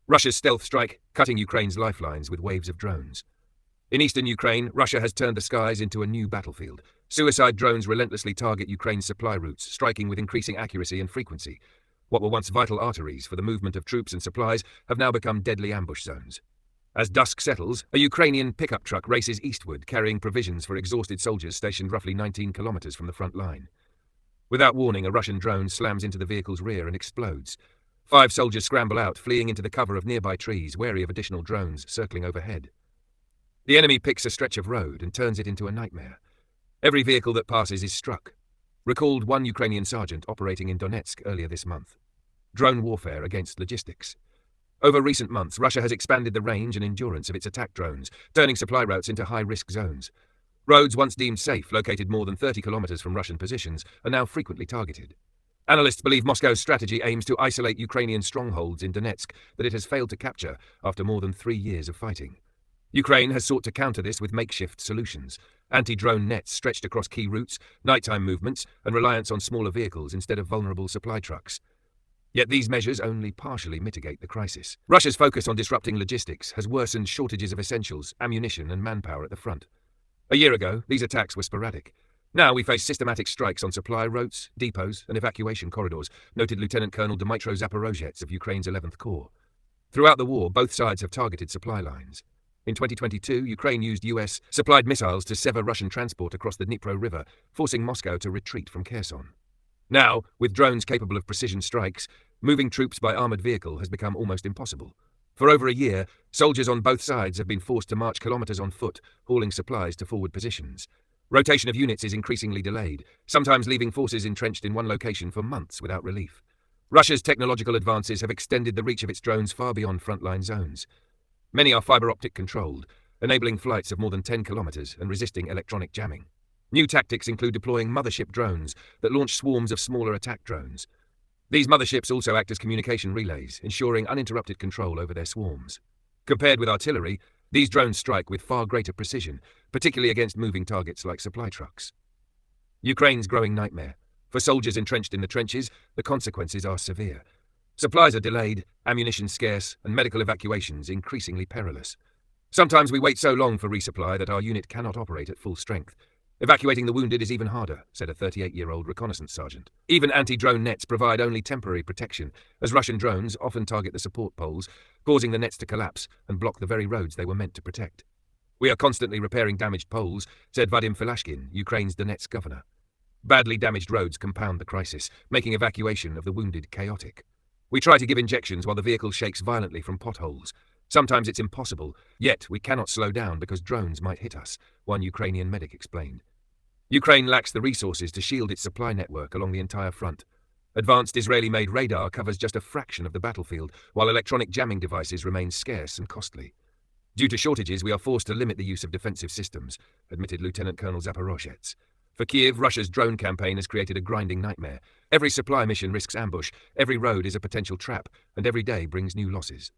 Russia's stealth strike, cutting Ukraine's lifelines with waves of drones. In eastern Ukraine, Russia has turned the skies into a new battlefield. Suicide drones relentlessly target Ukraine's supply routes, striking with increasing accuracy and frequency. What were once vital arteries for the movement of troops and supplies have now become deadly ambush zones. As dusk settles, a Ukrainian pickup truck races eastward, carrying provisions for exhausted soldiers stationed roughly 19 kilometers from the front line. Without warning, a Russian drone slams into the vehicle's rear and explodes. 5 soldiers scramble out, fleeing into the cover of nearby trees, wary of additional drones circling overhead. The enemy picks a stretch of road and turns it into a nightmare. Every vehicle that passes is struck, recalled one Ukrainian sergeant operating in Donetsk earlier this month. Drone warfare against logistics. Over recent months, Russia has expanded the range and endurance of its attack drones, turning supply routes into high-risk zones. Roads once deemed safe, located more than 30 kilometers from Russian positions, are now frequently targeted. Analysts believe Moscow's strategy aims to isolate Ukrainian strongholds in Donetsk that it has failed to capture after more than 3 years of fighting. Ukraine has sought to counter this with makeshift solutions: anti-drone nets stretched across key routes, nighttime movements, and reliance on smaller vehicles instead of vulnerable supply trucks. Yet these measures only partially mitigate the crisis. Russia's focus on disrupting logistics has worsened shortages of essentials, ammunition, and manpower at the front. A year ago, these attacks were sporadic. Now we face systematic strikes on supply routes, depots, and evacuation corridors, noted Lieutenant Colonel Dmytro Zaporozhets of Ukraine's 11th Corps. Throughout the war, both sides have targeted supply lines. In 2022, Ukraine used US-supplied missiles to sever Russian transport across the Dnipro River, forcing Moscow to retreat from Kherson. Now, with drones capable of precision strikes, moving troops by armored vehicle has become almost impossible. For over a year, soldiers on both sides have been forced to march kilometers on foot, hauling supplies to forward positions. Rotation of units is increasingly delayed, sometimes leaving forces entrenched in one location for months without relief. Russia's technological advances have extended the reach of its drones far beyond frontline zones. Many are fiber-optic controlled, enabling flights of more than 10 kilometers and resisting electronic jamming. New tactics include deploying mothership drones that launch swarms of smaller attack drones. These motherships also act as communication relays, ensuring uninterrupted control over their swarms. Compared with artillery, these drones strike with far greater precision, particularly against moving targets like supply trucks. Ukraine's growing nightmare. For soldiers entrenched in the trenches, the consequences are severe. Supplies are delayed, ammunition scarce, and medical evacuations increasingly perilous. Sometimes we wait so long for resupply that our unit cannot operate at full strength. Evacuating the wounded is even harder, said a 38-year-old reconnaissance sergeant. Even anti-drone nets provide only temporary protection, as Russian drones often target the support poles, causing the nets to collapse and block the very roads they were meant to protect. We are constantly repairing damaged poles, said Vadim Filashkin, Ukraine's Donetsk governor. Badly damaged roads compound the crisis, making evacuation of the wounded chaotic. We try to give injections while the vehicle shakes violently from potholes. Sometimes it's impossible, yet we cannot slow down because drones might hit us, one Ukrainian medic explained. Ukraine lacks the resources to shield its supply network along the entire front. Advanced Israeli-made radar covers just a fraction of the battlefield, while electronic jamming devices remain scarce and costly. Due to shortages, we are forced to limit the use of defensive systems, admitted Lieutenant Colonel Zaporozhets. For Kiev, Russia's drone campaign has created a grinding nightmare. Every supply mission risks ambush, every road is a potential trap, and every day brings new losses.